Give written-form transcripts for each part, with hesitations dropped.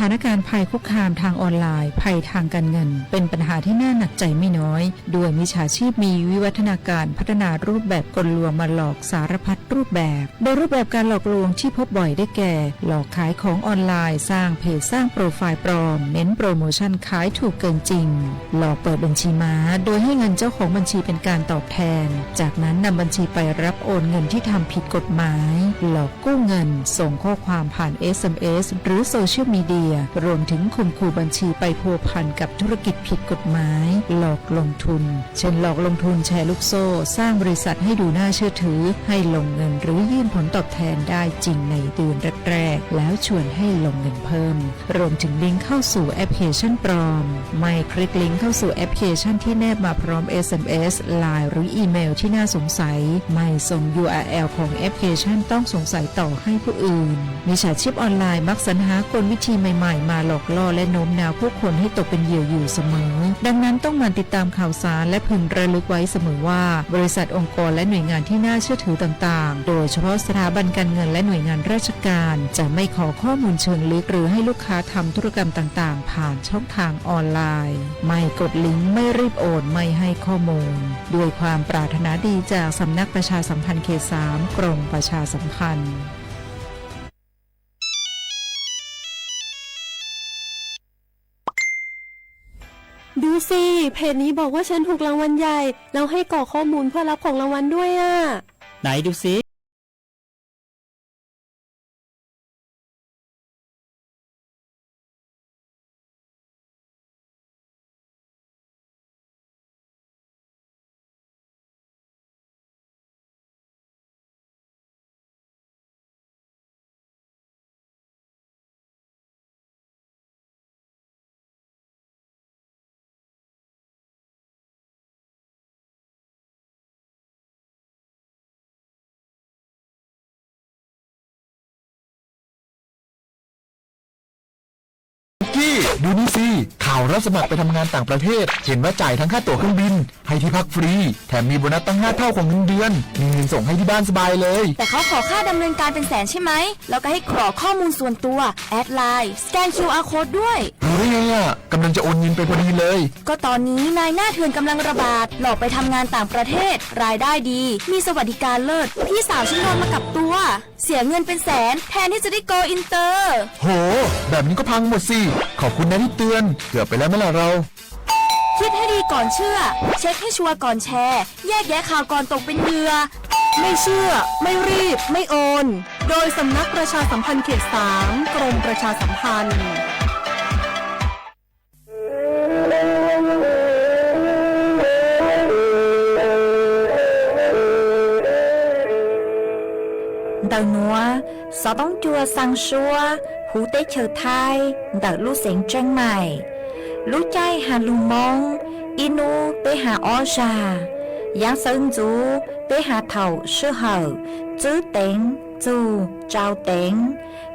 ถานการณ์ภัยคุกคามทางออนไลน์ภัยทางการเงินเป็นปัญหาที่น่าหนักใจไม่น้อยด้วยมิจฉาชีพมีวิวัฒนาการพัฒนารูปแบบกลลวงมาหลอกสารพัดรูปแบบโดยรูปแบบการหลอกลวงที่พบบ่อยได้แก่หลอกขายของออนไลน์สร้างเพจสร้างโปรไฟล์ปลอมเน้นโปรโมชั่นขายถูกเกินจริงหลอกเปิดบัญชีม้าโดยให้เงินเจ้าของบัญชีเป็นการตอบแทนจากนั้นนำบัญชีไปรับโอนเงินที่ทำผิดกฎหมายหลอกกู้เงินส่งข้อความผ่าน SMS หรือโซเชียลมีเดียรวมถึงข่มขู่บัญชีไปพัวพันกับธุรกิจผิดกฎหมายหลอกลงทุนเช่นหลอกลงทุนแชร์ลูกโซ่สร้างบริษัทให้ดูน่าเชื่อถือให้ลงเงินหรือยื่นผลตอบแทนได้จริงในเดือนแรกๆแล้วชวนให้ลงเงินเพิ่มรวมถึงลิงก์เข้าสู่แอปพลิเคชันปลอมไม่คลิกลิงก์เข้าสู่แอปพลิเคชันที่แนบมาพร้อม SMS ไลน์หรืออีเมลที่น่าสงสัยไม่ส่ง URL ของแอปพลิเคชันต้องสงสัยต่อให้ผู้อื่นมิจฉาชีพออนไลน์มักสรรหากลวิธีใหม่ๆมาหลอกล่อและโน้มน้าวผู้คนให้ตกเป็นเหยื่ออยู่เสมอดังนั้นต้องหมั่นติดตามข่าวสารและพึงระลึกไว้เสมอว่าบริษัทองค์กรและหน่วยงานที่น่าเชื่อถือต่างๆโดยเฉพาะสถาบันการเงินและหน่วยงานราชการจะไม่ขอข้อมูลเชิงลึกหรือให้ลูกค้าทำธุรกรรมต่างๆผ่านช่องทางออนไลน์ไม่กดลิงก์ไม่รีบโอนไม่ให้ข้อมูลด้วยความปรารถนาดีจากสำนักประชาสัมพันธ์เขต 3 กรมประชาสัมพันธ์ดูสิเพจนี้บอกว่าฉันถูกรางวัลใหญ่แล้วให้กรอกข้อมูลเพื่อรับของรางวัลด้วยอ่ะไหนดูสิดูนี่สิข่าวรับสมัครไปทำงานต่างประเทศเห็นว่าจ่ายทั้งค่าตั๋วเครื่องบินให้ที่พักฟรีแถมมีโบนัสตั้ง5 เท่าของเงินเดือนมีเงินส่งให้ที่บ้านสบายเลยแต่เขาขอค่าดำเนินการเป็นแสนใช่ไหมแล้วก็ให้กรอกข้อมูลส่วนตัวแอดไลน์สแกน QR Code ด้วยรู้ได้ไงอ่ะกำลังจะโอนเงินไปพอดีเลยก็ตอนนี้นายหน้าเถื่อนกำลังระบาดหลอกไปทำงานต่างประเทศรายได้ดีมีสวัสดิการเลิศพี่สาวฉันโดนมากับตัวเสียเงินเป็นแสนแทนที่จะได้โกอินเตอร์โหแบบนี้ก็พังหมดสิขอบคุณนะที่เตือนเกือบไปแล้วเมื่อไหร่เราคิดให้ดีก่อนเชื่อเช็คให้ชัวร์ก่อนแชร์แยกแยะข่าวก่อนตกเป็นเหยื่อไม่เชื่อไม่รีบไม่โอนโดยสำนักประชาสัมพันธ์เขต 3 กรมประชาสัมพันธ์Đầu nữa, sáu bóng chua sang xua, hú tế chờ thai, đợi lũ xén tranh mày. Lũ chay hà lù mông, inu tế hà o già. Giáng sơn chú tế hà thầu sư hở, chứ tên, chú, trao tên.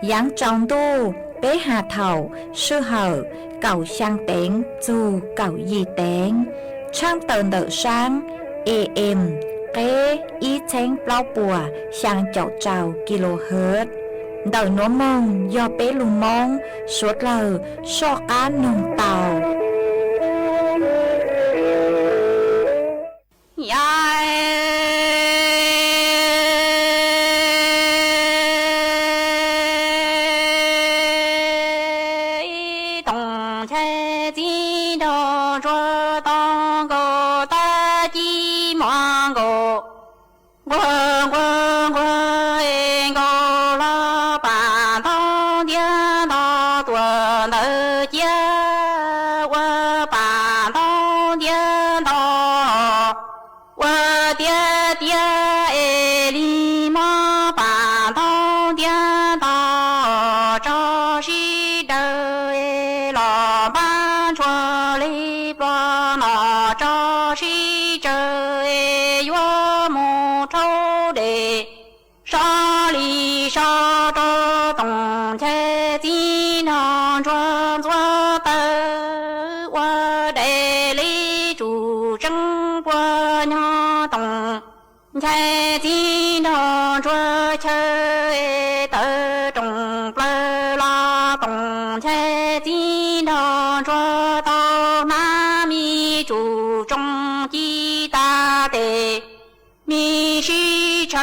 Giáng trong tu tế hà thầu sư hở, cầu sang tên, chú, cầu gì tên. Trang tờn đợi sáng, em. Kế ý chén bao bùa sang chậu trào kHz đời nó mong do bé lùng mong suốt lờ so cá nồng tàu tổng thế chi đồ cho tông cô ta chi mong cô quơ quơ quơ em cô lo bà thong thiên thọ tuần tự chia quơ bà thong thiên thọ quơ tia tia e li mơ bà thong thiên thọ cho si đời lo ban cho li bo nọ cho si trời yo mu thâu đề sa li sa cho tổng thế tin hòn cho cho tơ qua đề lý chủ trăng qua nhỏ tổng thế tin hòn cho chơi tơ trồng plơ lo tổng thế 金常说到南米主中极大的米是车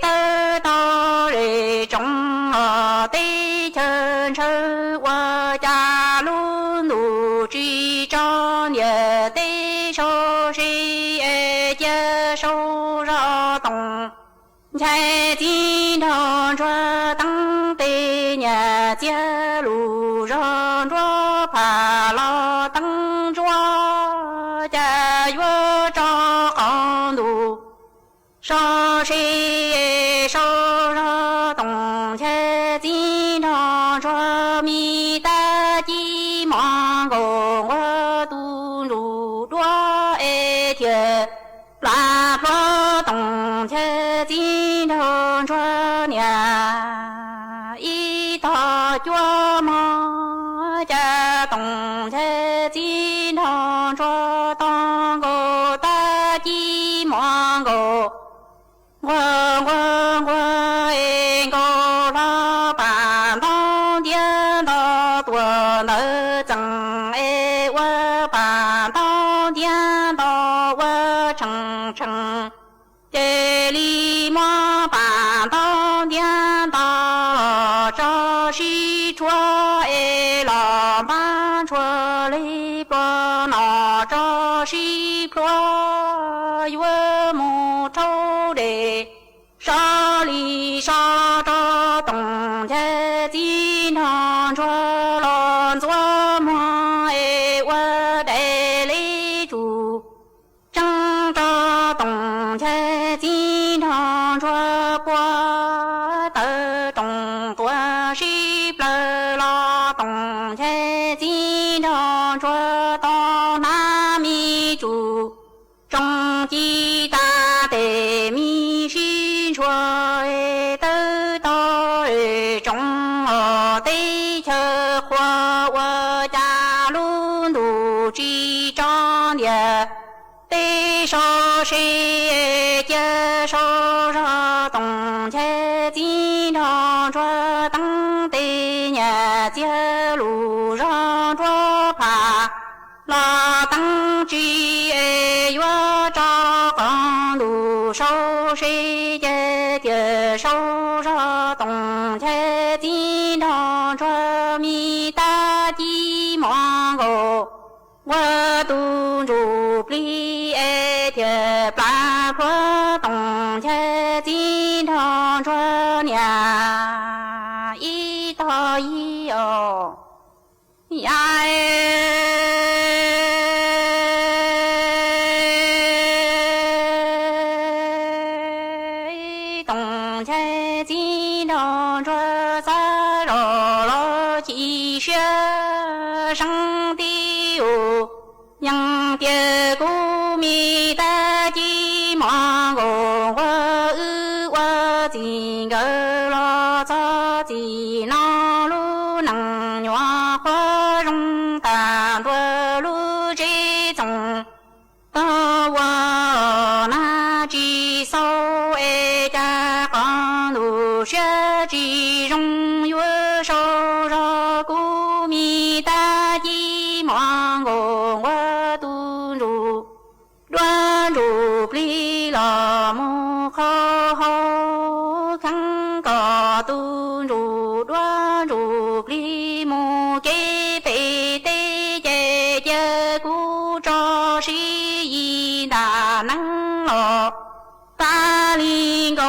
得到人中的城市我家路路之中也得受谁接受着动在金常说当的年节路上着爬了当着家园着航路上谁手上东前金常说米大鸡忙公我都路多一天拉破东前金常说年一大脚忙家东前金常说当个大鸡忙个我一个老板当天到多能挣哎，我板当天到我成，这里么板当天到这是说哎，老板说里不那这是说我木头的。沙里沙着东家经常说乱做梦哎，我带来住正着东家经常说过的中多是不了东家经常说到南米住中极大的米是说得到中的车花我家路路之中的得受谁接受着东前经常说当的年节路上着爬拉当之月照公路受谁接受着东前经常说米大鸡忙个我都住里天半坡东前经常说年一到一哦呀东前经常说三肉了几学生的哟养爹姑米的鸡忙我几个了早几那路能远花容单多路之中到我那只手家公路学之中月手着古米的鸡忙我都入乱入里了木好看个都入乱入里木给背的姐姐古着是一大能了大林沟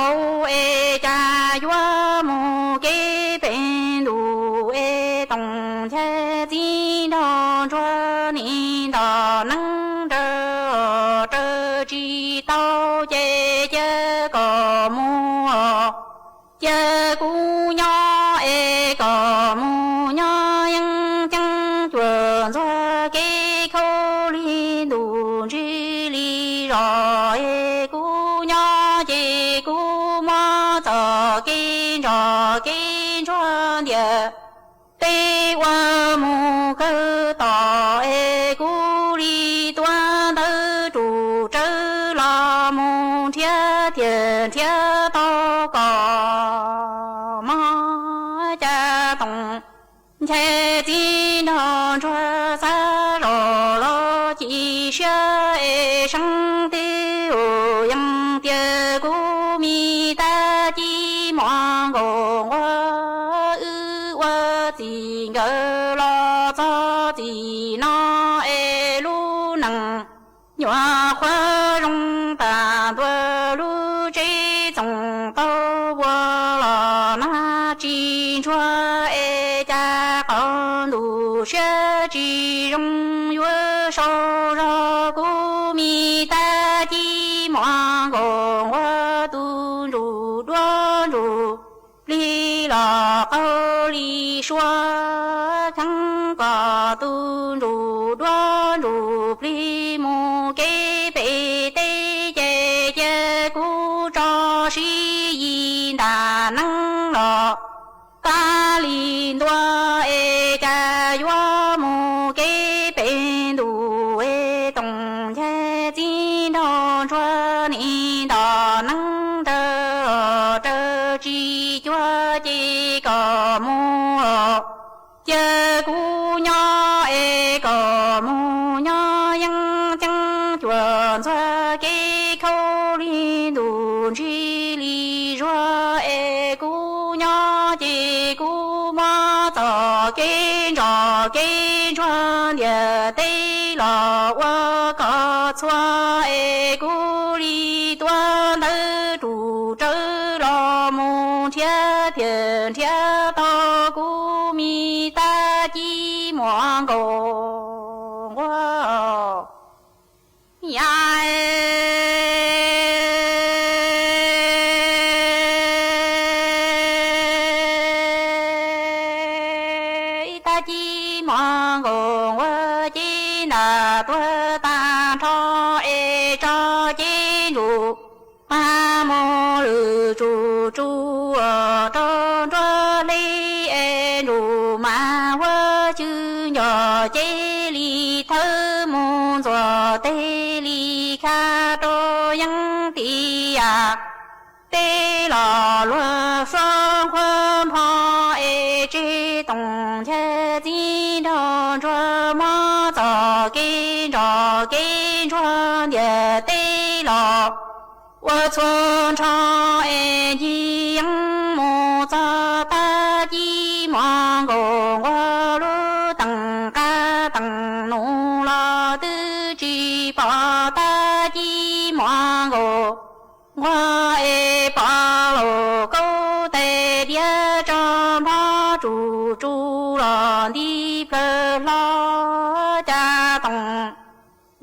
家园木给本路东前经常说你到能这知道姐姐个木姐姑娘个木娘应将军做给口里路之里绕姑娘姐姑妈早跟着的对我木口到故里端的住着老木天祷告嘛金常传三绕老几学生的欧阳的古米大地忙我金个老早的那路能愿花容半段路这种到我了那金川家高路学之容月少少古米大地忙我都入端入里了高里说看个都入端入里木给背的姐姐鼓掌是一大能了咖喱多家园木给背都东前金常传你到能这几脚几个木这姑娘个木娘养将卷子给口里肚子里说姑娘的姑妈早跟着跟穿的对了我个错姑里端的住着了木天天天到姑米大鸡毛狗我呀大鸡毛狗我今那多大朝朝进入把木路住住中着嘞路满我就要这里头木做对里看着样的呀对了罗双宽旁这东前经常着马早跟着跟着的对了我从长一样木扎大鸡毛我路等嘎等弄了的只把大鸡毛我把路狗带的张把住了你不老家东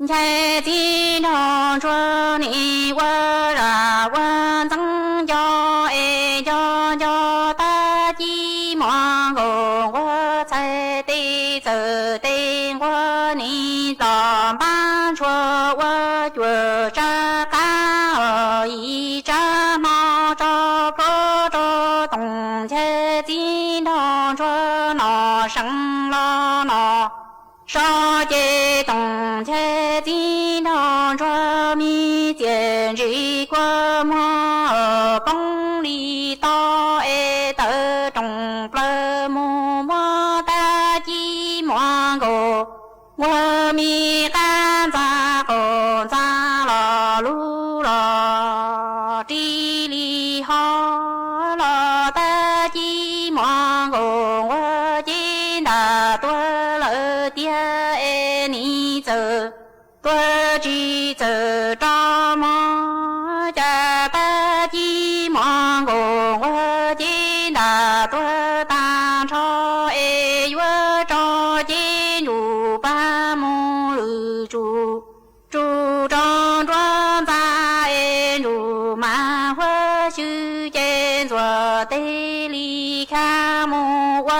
才经常说你我让我增加叫大鸡毛我才得走得我你早班说我觉着干一张毛着不着东才经常说闹生了闹少节东前经常传米见日过毛崩里到得中不木毛大鸡毛我米干杂工杂了路了地里好了大鸡毛我见那多了点你走多去走着毛家大鸡毛我见那多大朝月照进入半木路住张庄在入满花修建做对里看木我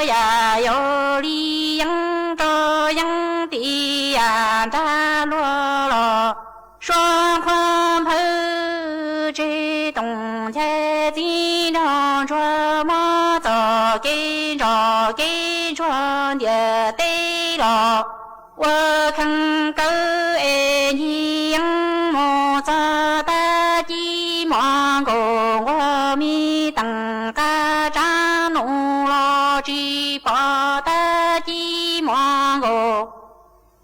呀有里养着养的呀扎落了双宽头这东前经常穿马早跟着跟穿的对了我看狗你养木扎大鸡毛我米等嘎扎弄了只把大 mong ngô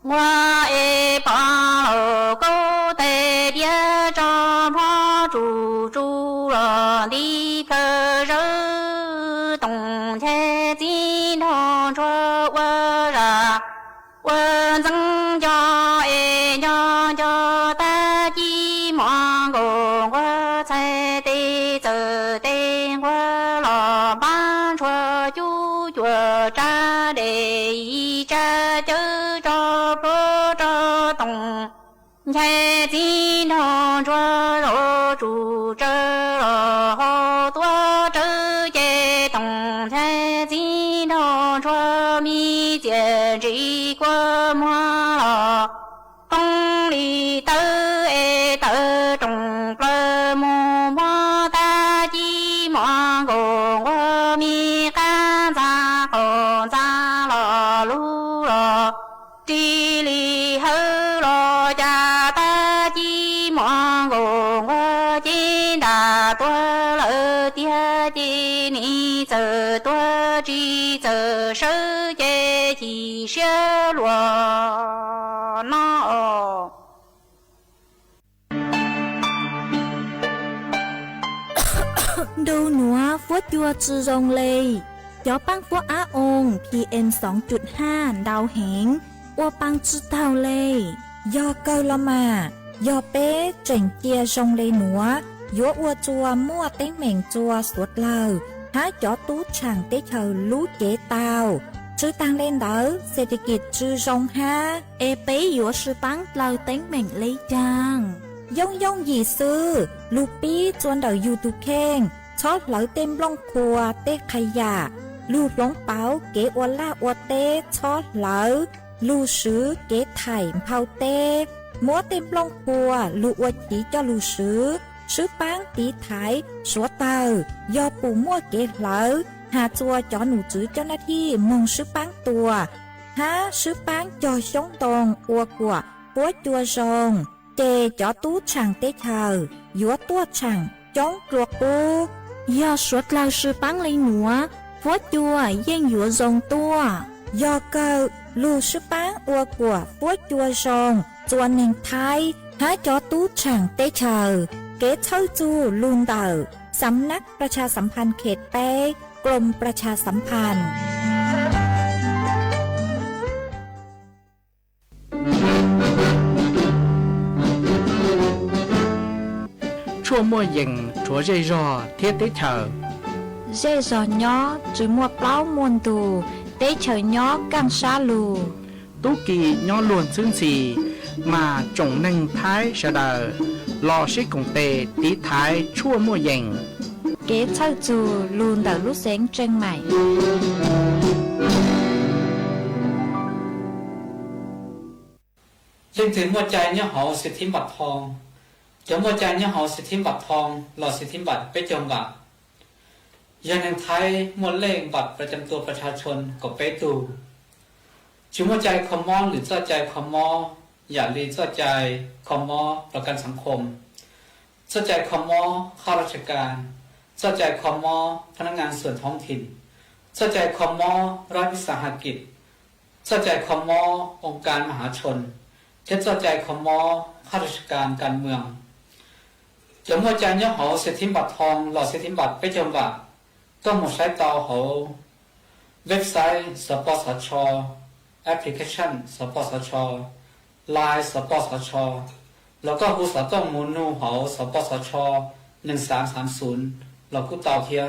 hoa e pa lô cô tê địa cho phó chủ chủ rò đi cơ rơ tổng thế tin hồn cho vơ ra vơ dâng cho e cho ta chi mong ngô hoa sai tê giờ tê hoa lò ban cho chú chùa cha để ý cha chớ cho bố cho tổng thế tin hồn cho rô chủ chớ rô hô tua chớ chê tổng thế tin hồn cho mi chê trí qua mua lò công lý tơ e tơ trồng plơ mù mô ta chi mong gồ ngô mi ca ra cổ ra lò lu lò tri li hơ lò cha ta chi mong gồ ngô chi đà tua lỡ tia chi ni giờ tua chi giờ sơ chê chi sơ lùa nó Đâu nữa phố chua chư rong lê gió băng phố á ôn PM 2.5 đào hẹn qua băng chư tàu lê do câu lo mà do bé trình chia rong lê nữa gió ua chua mua téng mèn chua suốt lờ há gió tú chẳng tế chờ lú chế tàu chư tăng lên đỡ sẽ đi kịp chư rong ha e bé gió sư băng lờ téng mèn lấy chàng dông dông gì sư lù bí chuan đầu YouTube khen chót lỡ tem lông khua tê khai giả lù lông báo kế ua la ua tê chót lỡ lù sứ kế thải phao tê múa tem lông khua lù ua chỉ cho lù sứ bán tí thái số tờ do bù mua kế lỡ hà chua cho nụ chữ cho na thi mong sứ bán tùa há sứ bán cho sống tồn ua của búa chua rồng chê cho tú chẳng tê chờ dúa tua chẳng chống ruột u do suốt lao sư bán lấy múa phố chua yên dúa rồng tua do cơ lưu sư bán ua của phố chua rồng chua nền thái há cho tú chẳng tê chờ kế thâu chu luôn đờสำนักประชาสัมพันธ์เขตแป้กรมประชาสัมพันธ์chua mua dừng chúa dây rò thiết tế chờ dây rò nhó chứ mua plau muôn tù tế chờ nhó căng xa lù tú kỳ nhó luôn xương xì mà trồng nâng thái sợ đờ lò xích cùng tề tí thái chua mua dừng kế thâu chù luôn đỡ lúc sáng chân mày Linhถือมัวใจเนี่ยหอสิทธิบัตรทองจะมัวใจเนี่ยหอสิทธิบัตรทองหล่อสิทธิบัตรไปจมบัตรยังในไทยมัวเล่งบัตรประจำตัวประชาชนก็ไปตูจุมัวใจคอมมอหรือเจ้าใจคอมมออย่าลีเจ้าใจคอมมอประกันสังคมเจ้าใจคอมมอข้าราชการเจ้าใจคอมมอพนักงานส่วนท้องถิ่นเจ้าใจคอมมอรัฐวิสาหกิจเจ้าใจคอมมอองค์การมหาชนเจ้าใจคอมมอข้าราชการการเมืองจะมัวใจเนี่ยหอสิทธิบัตรทองหล่อสิทธิบัตรไปจมบัตรก็หมดใช้ต่อหอเว็บไซต์สปสช.แอปพลิเคชันสปสช.ไลน์สปสช.แล้วก็หูสอต้องมูนูหอสปสช1330เรากูต่อเทีย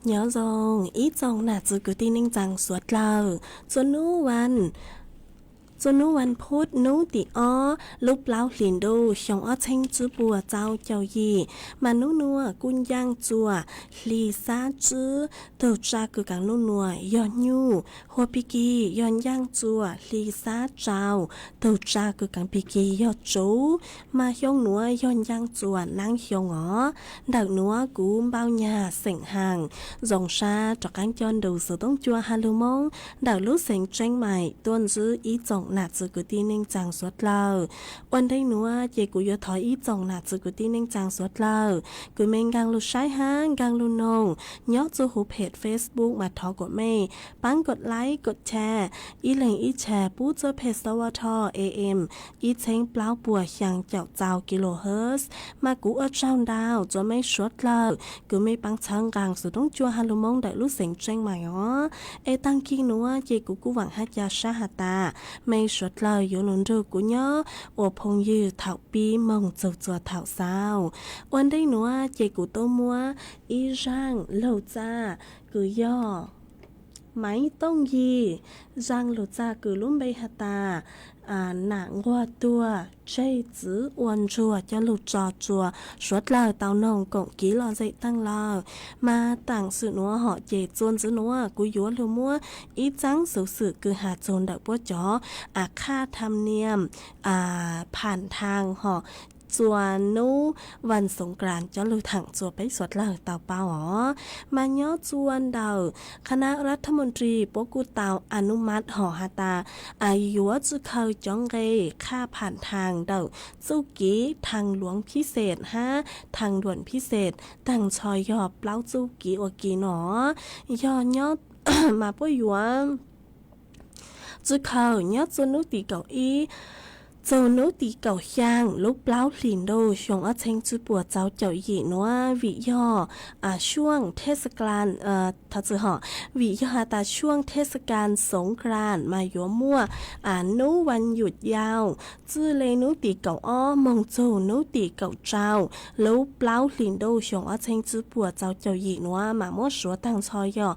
nhớ rồi ý dòng là từ cứ tin ninh rằng suốt lờ cho núวันพุธนู้ติอ้อลุบเล้าหลินดูชงอ้อเช่งจื้อปัวเจ้าเจ้ายีมานุนัวกุนย่างจัวลีซาจื้อเต่าจากึกังนุนัวยอนยูหัวปิกียอนย่างจัวลีซาเจ้าเต่าจากึกังปิกียอดจูมาชงนัวยอนย่างจัวนางชงอ๋อดักนัวกูเบาหญ้าเสียงห่างจงชาจอกกันจอนดูสือต้องจัวฮาลูมงดักรู้เสียงเจ้งใหม่ต้นจื้ออีจงหนาจือกุตีนิ่งจังสวดเลอวันได้หนัวเจกูยอถอยอีจงหนาจือกุตีนิ่งจังสวดเลอกูเมงกังลุใช้ห้างกังลุนงยอดจูหูเพจ Facebook มาทอกดเมย์ปังกดไลค์กดแชร์อีเหลงอีแชร์ปู้เจอเพจสวท AM อีเช้งเปล่าปัวยังเจ้าเจ้ากิโลเฮิรตซ์มากูเจ้าดาวจะไม่สวดเลอกูไม่ปังชังกังสุดต้องจัวฮาลุมงได้รู้เสียงเจ้งใหม่อ๋อตั้งกิ้งหนัวเจกูหวังฮัจยาชาฮาตาไม่สวดlờiอยู่หนุนดูกูย่อโอพงยืเถาปีมงจูจัวเถาสาววันได้หนัวเจกูโตมัวอีร่างเหล่าจ้ากูย่อไม้ต้องยีร่างเหล่าจ้ากูลุ่มใบหตาหนังว่าตัวใช่จื้ออ้วนจัวจะหลุดจอจัวสวดเลยเตานองกงกี้รอใจตั้งลอมาต่างสื่อนัวเหาะเจจวนสื่อนัวกูยัวหรือมัวอีจังสื่อคือหาโจนดักปัวจ๋อค่าธรรมเนียมผ่านทางเหาะจวนนู้วันสงกรานต์จะลุยถังจัวไปสวดเลยเต่าเปล่าอ๋อมาย่อจวนเดาคณะรัฐมนตรีปกูเตาอนุมัติห่อฮาตาอายุวจะเคยจ้องเกค่าผ่านทางเดาสู้กี้ทางหลวงพิเศษทางด่วนพิเศษตั้งชอยยอบเปล่าสู้กี้อกีหนอย่อยอด มาป่วยหยวจะเคยยอดจนนุตีเก่าอีโจนุตีเก่าย่างลุกเล้าหลินโดชงอาเชงจือปัวเจ้าเจ้าหยีนัววิย่อช่วงเทศกาลถ้าจะห่อวิย่อตาช่วงเทศกาลสงกรานต์มายัวมั่วนุวันหยุดยาวจื้อเลยนุตีเก่าอ้อมงโจนุตีเก่าเจ้าลุกเล้าหลินโดชงอาเชงจือปัวเจ้าเจ้าหยีนัวมามั่วสัวตั้งชอยย่อ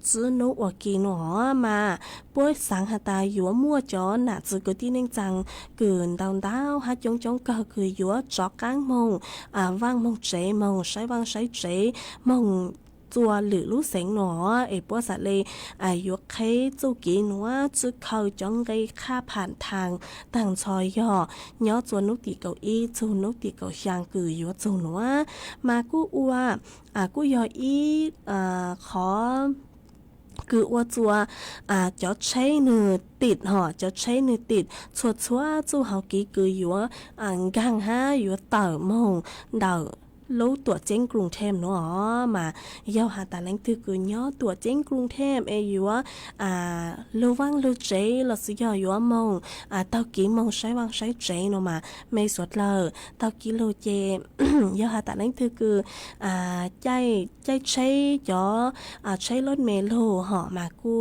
จื้อนุอกีหนอมาป่วยสังหตายัวมั่วจ้อหนาจื้อกุตีเน่งจังcường đào hát chống cờ cười dúa chó cán mông vang mông chế mông sấy vang sấy chế mông chùa lử lú sén nó bố sạ lê yuộc khế chu kỹ nó chứ khâu chống gây kha phản thang tàng chòi yo nhớ chùa nút tỉ cầu y chu nút tỉ cầu giang cử yuộc chu nó mà cú ua cú yo y khó cứว่าจัวจะใช้เนื้อติดห่อจะใช้เนื้อติดชัวจู่เฮากี้คืออยู่กังอยู่เต่ามงเดารู้ตัวเจ้งกรุงเทพเนาะมาเยาหาตาแรงตือคือย่อตัวเจ้งกรุงเทพอยู่ลูวังลูเจเราสิย่ออยู่มงเตากี้มงใช้วังใช้เจเนาะมาไม่สดเลยเตากี้ลูเจ เยาหาตาแรงตือคือใจใช้ย่อใช้รถเมล์ห่อมากู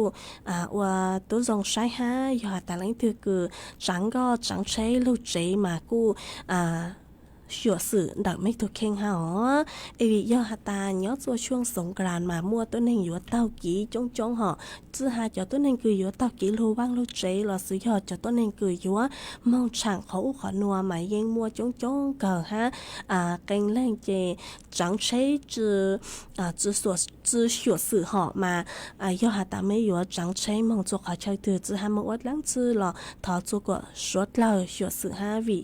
ว่าตัวจงใช้เยาหาตาแรงตือคือจังก็จังใช้ลูเจมากูชัวสื่อดักไม่ถูกเข่งหาวิยอหตาย้อตัวช่วงสงกรานต์มามั่วตัวหนึ่งอยู่เต้ากี้จงห่อจื้อหาจอตัวหนึ่งคืออยู่เต้ากี้รูว่างรูเจเราซื้อยอจอตัวหนึ่งคืออยู่มองช่างเขาขอนัวหมายยังมั่วจงเกิดเก่งแรงเจจังใช้จื้อชัวสื่อห่อมายอหตาไม่อยู่จังใช้มองตัวเขาใช้ถือจื้อหามวัดล้างจื้อหรอถอตัวก็สวดเลยชัวสื่อวิ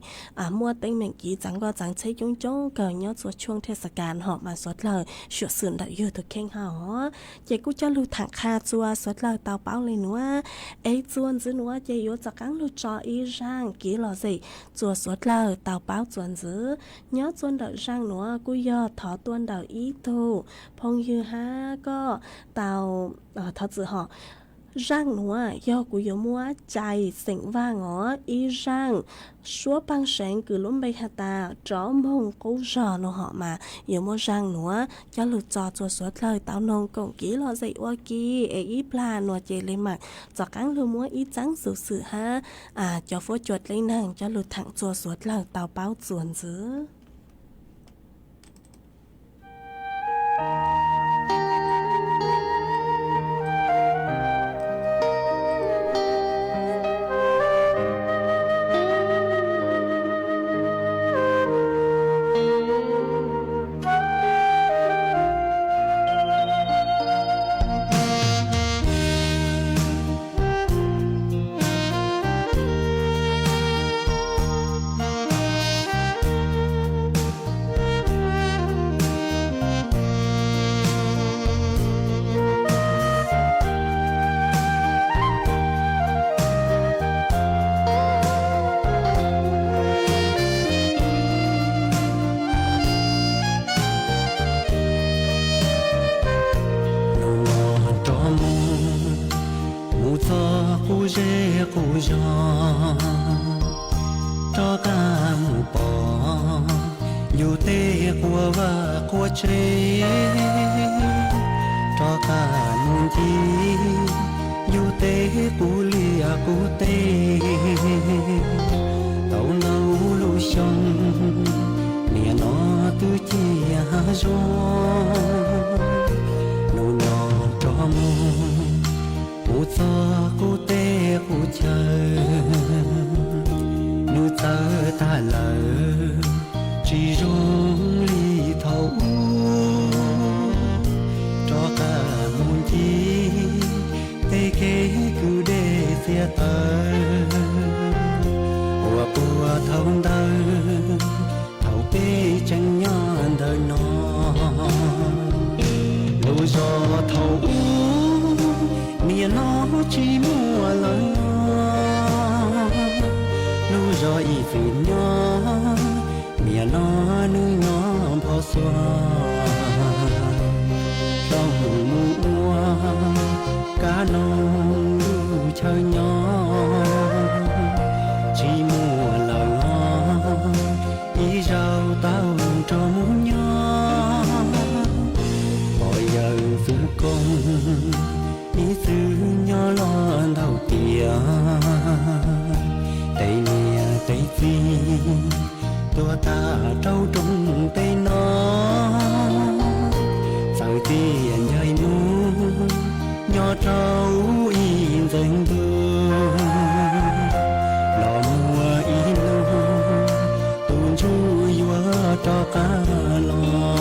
มั่วเต็งแมงกี้จังก็จังใช้จงเกิดย้อนตัวช่วงเทศกาลหอบมาสดเลยสวดสื่อได้อยู่ตัวเข่งหอเจกูจะรู้ถังคาจัวสดเลยเตาเป้าเลยนัวจวนจื้อนัวเจอยู่จากกังรู้จออีร่างกี่หล่อสิจัวสดเลยเตาเป้าจวนจื้อย้อนจวนเดาร่างนัวกูยอถอตัวเดาอีทูพงยืก็เตาถอจื้อหอร่างหนัวยอกูยมัวใจเสียงว่างอีร่างชัวปังแสงคือล้มใบหตาจ้อมงกูรอหนูหอมาอยู่มัวร่างหนัวจะหลุดจอตัวสวดเลยเต้านงกงกี้รอใจว่ากี้อีปลาหนัวเจเลยมักจากกังลืมมัวอีจังสื่อจะฟัวจดเลยนั่งจะหลุดถังตัวสวดเลยเต้าเป้าจวนซื้อ cho cô dê cô gió cho cả mù bò dù tê của và của chế cho cả mùn chi dù tê của lia của tê tàu nâu lu sông mẹ nó tư chi hà gió nô nó cho mù cho cô tê cô chờ nu tơ ta lỡ chỉ rong ly thấu cho cả muôn chi tê kế cứ để xe tơ hoa bùa thâu tơ thâu bê chẳng nhon đời nó lối gió thâu mía nó chỉ mua lời nu rồi vì nhỏ mía nó nu nhỏ bao xóa trong mùa cá nông nu chơi nhỏ chỉ mua lời ý rau tao cho muốn nhỏ mọi giờ giữ công ý xứ nhỏ lo đầu tia tây nia tây phi tua ta trâu trong tây nó sao tiền dây nu nhỏ trâu in dần đường lò mùa in tuôn chui vỡ cho cá lò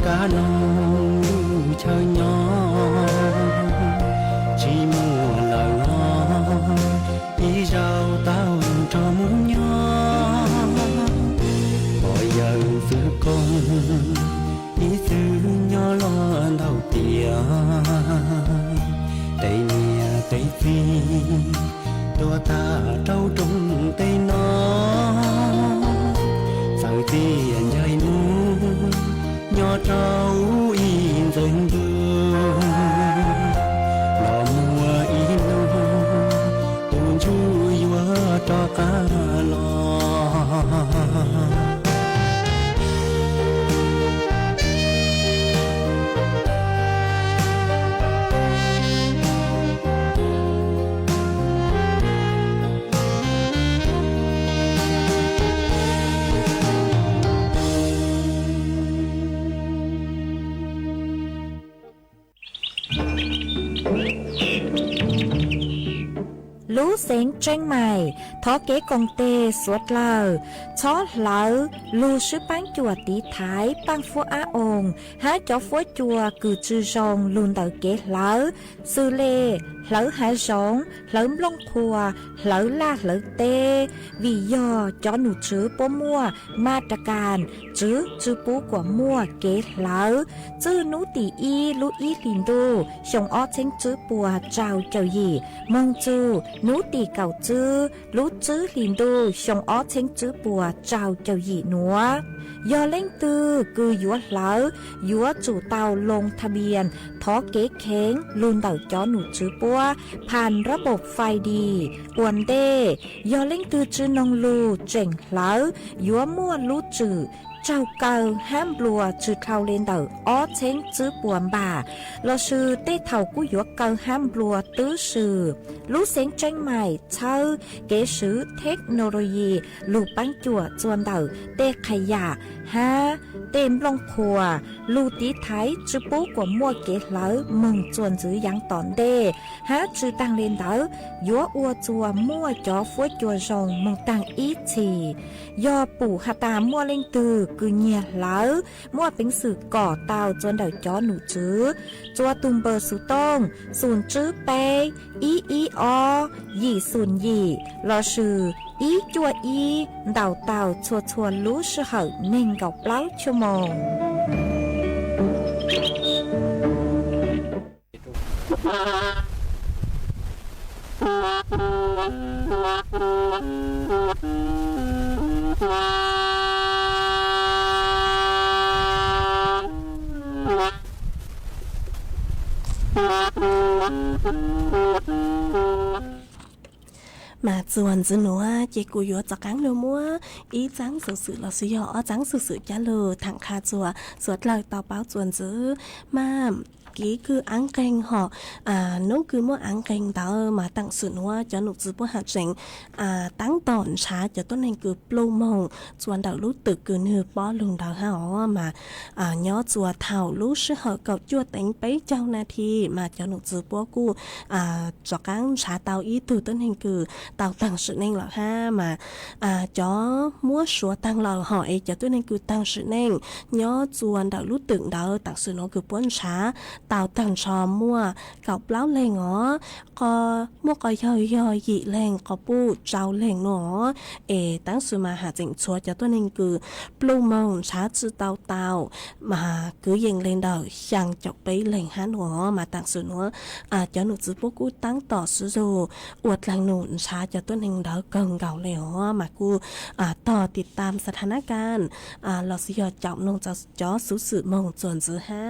cá nông chơi nhỏ chỉ mua lời ý rau tao cho muốn nhỏ mọi giờ giữ con ý xứ nhỏ lo đầu tia tây nia tây phi tua ta trâu trong tây nó sao tiền dây nu nhỏ trâu in dần đường lò mùa in tuôn chui vỡ cho cá lò lú xén tranh mày thó kế công tê suốt lờ chó lỡ lú sư bán chùa tí thái bán phua á ồn há chó phua chùa cử chư rong luôn tờ kế lỡ sư lê lỡ há rong lỡ lông thua lỡ la lỡ tê vì do chó nụ chứ bố mua ma trà càn chứ bố của mua kế lỡ chứ nú tỷ y lú y lìn đô xong ó chênh chứ bùa trao chào gì mong chứ nú tỷ cầu chứ lú chứ lìn đô xong ó chênh chứ bùa trao chào gì nữa do lên tư cứ dúa lỡ dúa chủ tàu lงทะเบียนท้อเก๋เค้งลุนเต่าจ้อหนูจื้อปัวผ่านระบบไฟดีอวนเด้ยอเล่งตือจื้อนองลูเจ๋งเหลายัวมั่วลูจื้อ เจ้าเก่าห้ามบัวจืดเท่าเลนเดออ้อเช้งจื้อปวมบ่าเราชื่อเต้เท่ากู้หยวกเก่าห้ามบัวตื้อชื่อรู้เสียงจังใหม่เช่าเก๋ซื้อเทคโนโลยีลูกปั้นจั่วจวนเดอเต้ขยะฮะเต็มลงครัวลูตีไทยจื้อปูกว่ามั่วเก๋เหลอมึงจวนจื้อยังตอนเด้ฮะจื้อตังเลนเดอยัวอัวจัวมั่วจอฟัวจัวจงมึงตังอีทียอปู่ฮาตามั่วเล่งตือคือเงียเหลอมั่วเป็นสื่อก่อเตาจนเดาจอหนูจื้อจัวตุมเบอร์สุต้งศูนย์จื้อเปอีอยี่ศูนย์ยี่รอชื่ออีจัวอีเดาเตาชัวรู้ชื่อเหอเน่งกับเปล่าชั่วโมงmà chuồn dư nữa chị cụ yếu cho cắn lừa mua ý trắng sự là sử dụng trắng sự trả lời thẳng kha chùa suốt lời tàu báo chuồn dư mà ký cứ ăn canh họ nấu cứ mua ăn canh đó mà tặng sự nữa cho nụ dư bố hạt rảnh tăng tòn trả cho tốt nên cứ plô mông chuồn đầu lú tự cứ nửa bó lùng đầu họ mà nhó chùa thảo lú sư họ cậu chua đánh bấy châu na thì mà cho nụ dư bố cu cho cắn trả tàu ý từ tốt nên cứ tàu tăng sự nên là ha mà cho mua số tăng lò hỏi cho tốt nên cứ tăng sự nên nhó chuồn đầu lú tự đầu tặng sự nó cứ bốn trả tàu tăng trò mua cọc láo lên ngó có mua có yo dị lên có bu trao lên nó tăng sự mà hạ chỉnh chúa cho tôi nên cứ blue mong trả chữ tàu mà cứ dừng lên đầu chẳng chọc bấy lên hắn nó mà tăng sự nó cho nụ chữ bố cú tăng tỏ sự dù uột làng nụ trả cho tôi nên đỡ cần gạo lẻo mà cúต่อติดตามสถานการณ์เราสิยอเจาะนงจะสู้สื่อมองจวนจื้อฮะ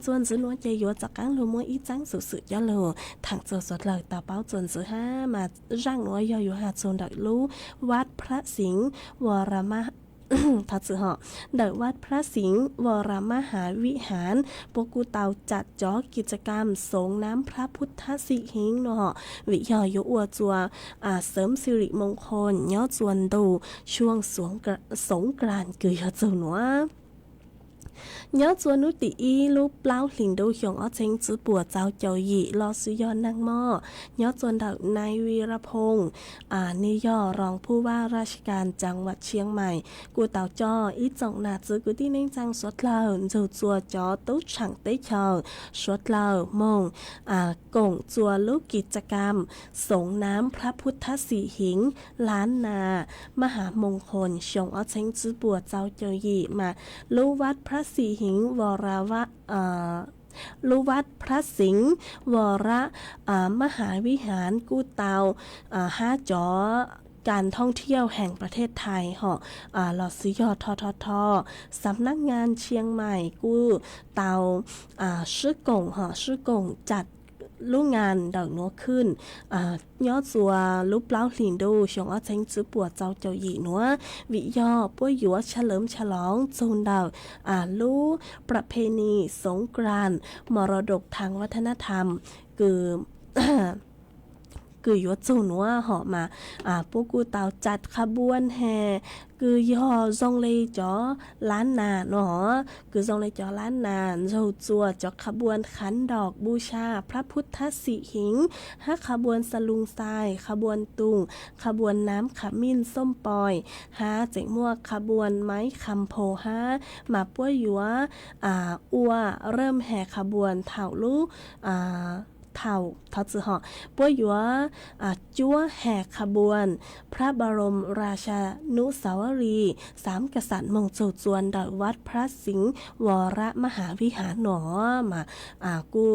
จวนจื้อนัวใจยัวจากการรู้มัวอีจังสื่อยาโลทางเจอสดเลยต่อเป้าจวนจื้อฮะมาร่างนัวยอยู่หาจนได้รู้วัดพระสิงห์วรมหาทัดสื่อเหาะเดวัดพระสิงห์วรมหาวิหารปกูเตาจัดจ้อกิจกรรมสงน้ำพระพุทธสิหิงเนาะวิยอยอัวจัวเสริมสิริมงคลย่อจวนดูช่วงสงกรานต์คือยอจูหนัวnhớ chùa núi tỷ y lúc lao liền đâu hiong ở trên chữ bùa giáo châu dị lo sử dụng năng mò nhớ chùa đạo naiวีรพงษ์นี่ย่อรองผู้ว่าราชการจังหวัดเชียงใหม่กูเต่าจออีจงนาจื้อกูที่นิ่งจังสดเลาจูจัวจอตุ๊ฉังเต้เชาสดเลามงกงจัวลูกกิจกรรมสงน้ำพระพุทธสีหิงล้านนามหามงคลชงเอาเชงจื้อบัวเจ้าเจ้ายีมาลูวัดพระสีหิงวรวะลูวัดพระสิงห์วรมหาวิหารกู้เตาห้าจอการท่องเที่ยวแห่งประเทศไทยเหาะหลอดซื้อยอทสำนักงานเชียงใหม่กู้เตาชื่อกงเหาะชื่อกงจัดลูกงานดอกนัวขึ้นยอดสัวลูกเล้าหลินดูชงเอาเชงจื้อปวดเจ้าหยีนัววิยอป้วยหยัวเฉลิมฉลองจูนดาวลูประเพณีสงกรานต์มรดกทางวัฒนธรรมคือ คือยศจูนัวเหาะมาพวกกูเตาจัดขบวนแห่คือย่อจงเลยจ่อล้านนาเนาะคือจงเลยจ่อล้านนาเราจัวจ่อขบวนขันดอกบูชาพระพุทธสิหิงห้าขบวนสลุงทรายขบวนตุงขบวนน้ำขมิ้นส้มปอยห้าเจ๋งมั่วขบวนไม้คำโพห้ามาป้วยหยัวอัวเริ่มแห่ขบวนเถ่าลูเท่าจือเหาะป้วยหยัวจั่วแห่ขบวนพระบรมราชานุสาวรีย์สามกษัตริย์มงโจจวนดอยวัดพระสิงห์วรมหาวิหารหนอมากู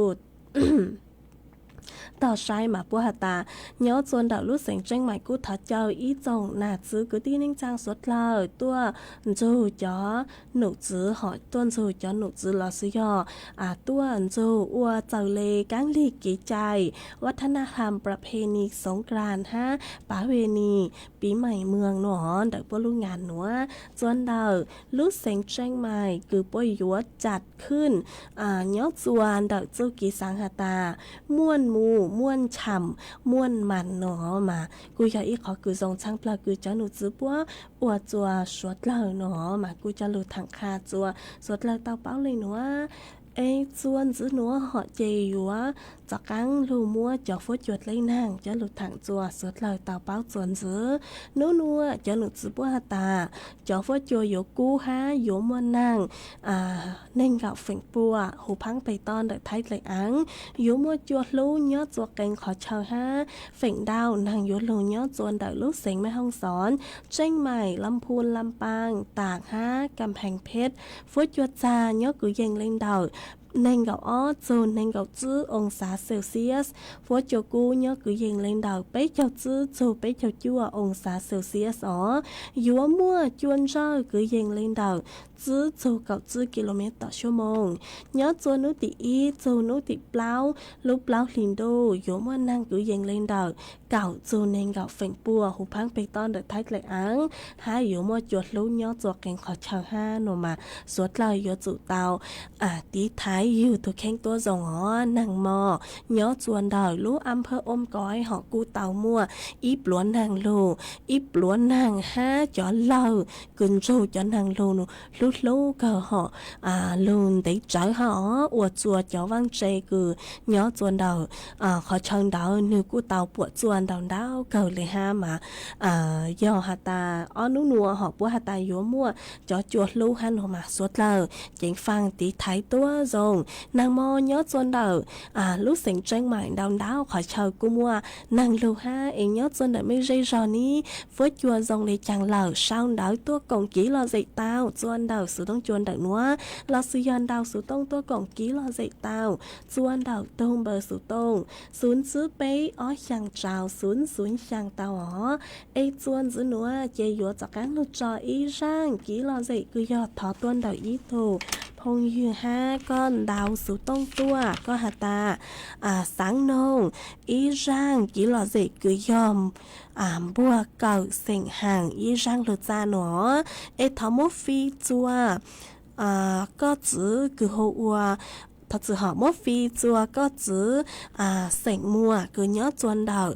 ต่อใช้มาปัวหตาเนาะจวนดาวลูกเสียงเจ้งใหม่กูถัดเจ้าอีจงหน้าจื้อกูที่นิ่งจางสดเลยตัวจูจ๋อหนูจื้อหอยต้นจูจ๋อหนูจื้อลอซื้อย่อตัวจูอัวเจ้าเลกังลีกีใจวัฒนธรรมประเพณีสงกรานต์ฮะป่าเวณีปีใหม่เมืองหนอเด็กปลุงานหนัวจวนดาวลูกเสียงเจ้งใหม่คือปวยยัวจัดขึ้นเนาะจวนดาวจูกีสังหตาม่วนมูม่วนฉ่ำม่วนมันหนอมากูอยากอีขอคือทรงช่างปลาคือจะหนูจื้อปัวอวดจัวสวดเหล่าหนอมากูจะหลุดถังคาจัวสวดเหล่าเตาเป้าเลยหนัวจวนgiữ nữa họ chì dúa cho cắn lù mua cho phốt chuột lấy nàng cho lụt thẳng chùa suốt lời tàu báo chuẩn giữ nú nua cho lụt giữ bữa ta cho phốt chùa dỗ cú há dỗ mua nàng nên gạo phèn bùa hù phăng bày ton đợi thấy lại án dỗ mua chùa lú nhớ chùa cành khó chờ ha phèn đau nàng dỗ lù nhớ chuồn đợi lúc xính mấy hông xón tranh mày lâm phun lâm pang tạc ha cầm hành phết phốt chuột cha nhớ cứ dành lên đầu nên gạo ó dù nên gạo chữ ông xã Celsius phố cho cô nhớ cứ dành lên đầu bế cho chữ dù bế cho chua ông xã Celsius ó dúa mua chuôn rơi cứ dành lên đầu chữ dù gạo chữ km/h nhớ chua nước tỉ y dù nước tỉ plau lúc plau liền đô dúa mua năng cứ dành lên đầu gạo dù nên gạo phèn bùa hụp phăng bê ton được thay lại án hai dúa mua chuột lú nhớ chuột kèn khó chờ ha nổ mà suốt lời dúa chủ tàu tí thái yêu thuộc khenตัวdòng họ nàng mò nhớ chuồn đời lú âm phơ ôm cõi họ cu tàu mua íp lúa nàng lù íp lúa nàng ha cho lâu cưng ru cho nàng lù lú lú cờ họ lùn để trở họ uột chùa cho vang chê cừ nhớ chuồn đời họ chân đầu nữ cu tàu buộc chuồn đầu đau cờ lì ha mà do hà ta ó nú nùa họ bữa hà ta dúa mua cho chuột lú han họ mà suốt lời chính phang tí thái tua rồi nàng mò nhớ chuồn đầu lúc sinh tranh mạng đau đau khỏi chờ cô mua nàng lù ha em nhớ chuồn đời mới dây rồi ní với chùa dòng để chẳng lờ sao đảo tua cổng ký lo dậy tao chuồn đầu sự tông chuồn đầu nữa lo sự dân đầu sự tông tua cổng ký lo dậy tao chuồn đầu tông bờ sự tông xuống xứ bấy ó chẳng trào xuống chẳng tao ó chuồn giữ nữa chơi dúa cho cán lụt trò ý rang ký lo dậy cứ do thọ tuôn đầu ý thù phong như ha con đào sự tông tua có hà ta sáng nông ý rang chỉ là gì cứ dòm bua cầu sành hàng ý rang lột ra nó thọ mốt phi chua có chữ cứ hô ua thật sự họ mốt phi chua có chữ sành mua cứ nhớ chuồn đầu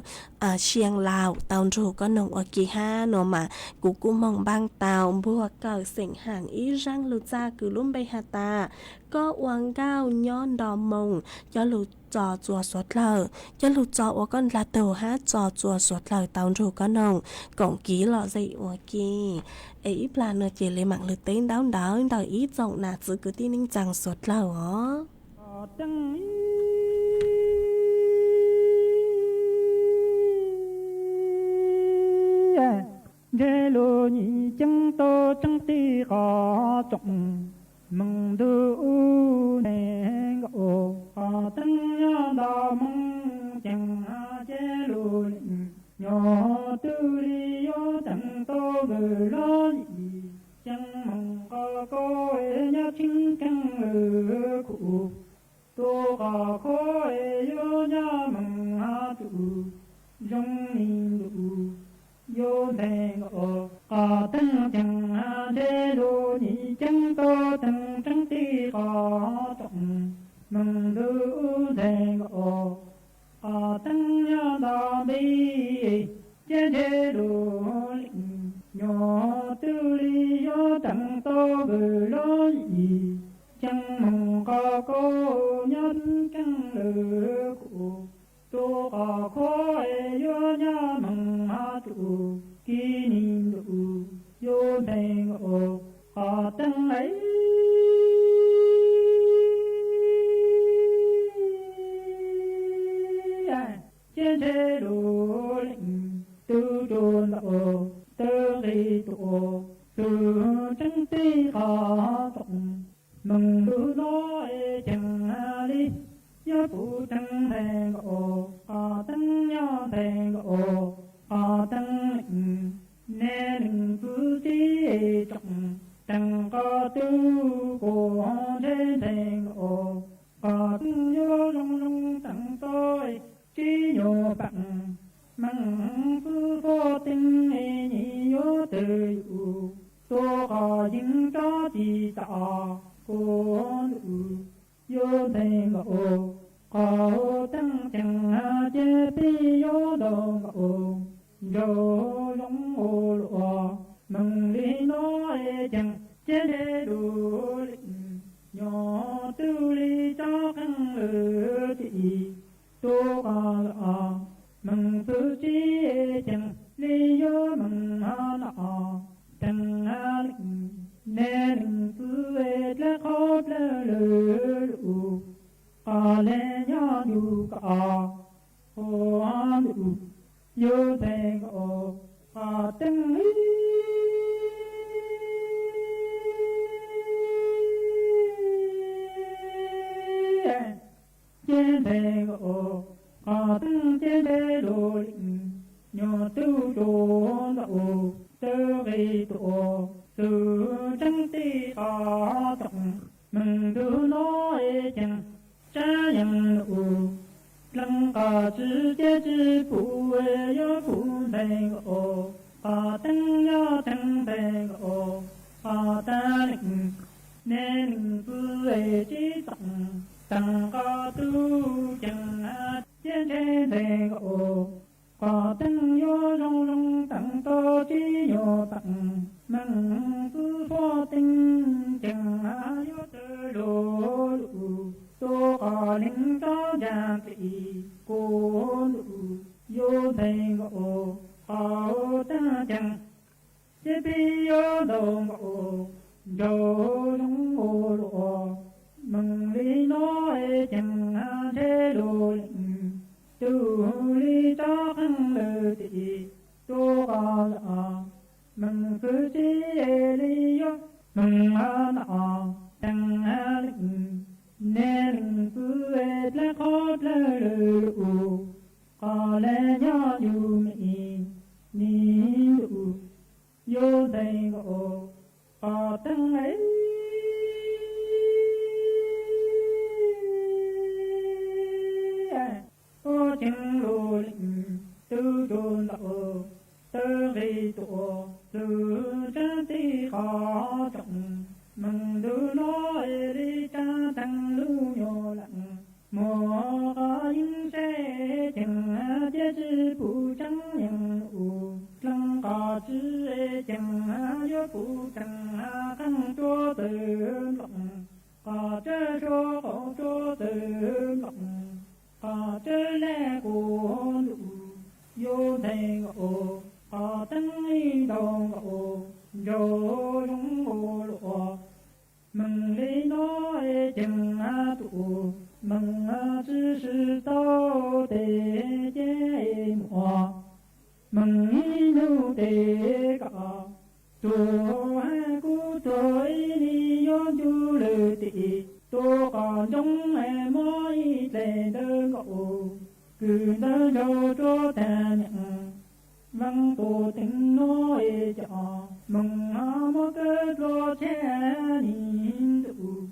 xiang lào tàu rù có nồng ở kỳ ha nó mà cú mong băng tàu bua cầu sành hàng ý rang lột ra cứ luôn bay hà ta có uang cao nhon đò mông cho lụt trò chùa suốt lời cho lụt trò của con là tàu hát trò chùa suốt lời tàu rù có nồng cổng ký lọ dậy ở kỳ ấy là nửa chỉ lấy mạng lực tên đáo đáo đào ý rộng là giữ cứ tin ninh chẳng suốt lời ó dê lô nhị chân tô chân ti có trọng mừng du nè ngộ tân đào mong chẳng dê lô nhỏ tư đi yo chẳng tô người lo nhị chẳng mong có nhớ chính căn ở cụ tô có yo nhớ mừng tu dòng ninh du yo đèn ngộ tân chẳng đê lô nhị chân tô tân trắng ti có trọng mừng du đèn ngộ tân đào bi dê lô nhỏ tư li yo chẳng tô bờ lô nhị chẳng mong có nhân căn lửa cụ tô có yo nha mong tu kỳ ninh du yo đèn ngộ tân ấy dê lô tư đồn độ tư ri tổ tư trắng ti khó trọng mừng du nói chẳng đi nhớ phụ tăng thèn ô tăng nhớ thèn ô tăng lệnh nên cứ chỉ trọng tăng có tư của thế thèn ô tăng nhớ rong rong tăng tôi chỉ nhớ bằng măng cứ vô tình nhị nhớ từ u tôi có những cho chỉ tạo của yo thèn ô có tăng chẳng chế bi yo đồ ô yo long ô lụa mừng đi nói chẳng chế đủ nhỏ tư ly cho khăn lửa chị tôi có lọ mừng tư chi chẳng ly yo mừng nọ chẳng nên cứ về là khóc là lửa lẽ nhớ dù cả ô đủ yêu thèn ô từng ý trên thèn ô từng trên đê đồ nhớ tư đồ ô tư gây tổ từ trắng ti có trọng mừng đưa nói chẳng cha yang u lăng ca chữ chế chữ phụ yo phụ thèn ô tăng yo tăng thèn ô ta lệnh nên cứ chỉ tăng ca tu chẳng chế chế thèn ô tăng yo rong rong tăng to chỉ yo tăng mừng cứ phó tinh chẳng yo tư đồ tôi có linh cho gia kỳ cô yo thèn ô ta chẳng chế bi yo đồ ô yo long ô lụa mừng lý nói chẳng thế đồ tu lý cho khăn lơ tị tôi có lọ mừng cứ chỉ lý yo mừng nọ chẳng nên cứ về là khóc là lũ có lẽ nhớ dù mỹ ni lũ vô thèn ô tăng ấy ô chẳng lô lệnh tư đồn lộ tư gây tổ tư chân ti khó trọng mừng đưa nói đi cha tăng lưu nhỏ lặng mùa có những xe chẳng chế chữ phụ trắng nhận u lăng có chữ chẳng vô phụ chẳng khăn cho từ lòng có chế cho có cho từ lòng có chế lẽ của lũ vô thèn ô có tăng y đầu ô vô long ô lụa mừng lý nói chẳng tụ mừng知识道德节目mừng ý nụ đề cả chùa hai cú trời đi yo du lệ tị tôi còn trong em mỗi lệ đơn cậu cứ đơn cho ta nhận văn tổ tình nói cho mừng một cái lo che nín tụ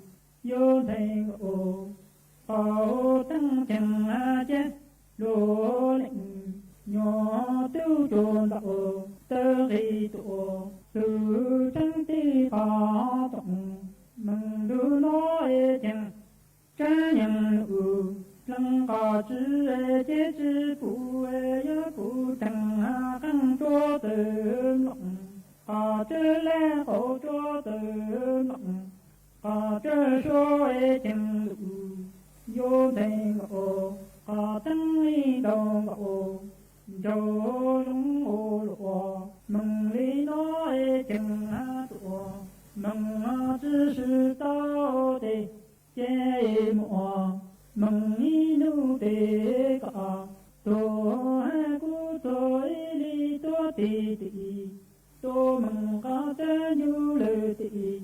yo thèn ô tăng chẳng chết đồ lệnh nhỏ tiêu trồn đạo tơ ghi tổ từ trắng ti có trọng mừng đưa nói chẳng cha nhận lăng có chữ chế chữ phụ yo phụ chẳng khăn cho từ lòng có chữ lẽ khổ cho từ lòng có chữ số chẳng yo thèn ô tăng y đầu ô yo long ô lụa mừng lý nói chẳng tụ mừng知识道德节目mừng y nụ đề cả tổ hai cú trời lý tổ tị tị tổ mừng ca tê như lệ tị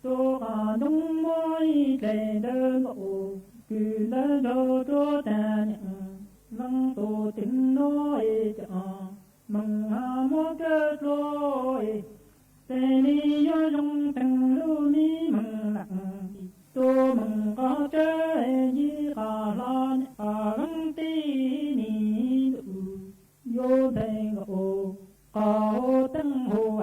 tổ cả đông môi lệ đơn ô cứ lỡ đồ đồ ta lăng tổ tình nói mừng mua cơ rồi tên đi yo trong từng lưu mi mừng lặng tô mừng có chơi gì cả lan găng tí ni yo đây ngộ có tăng hồ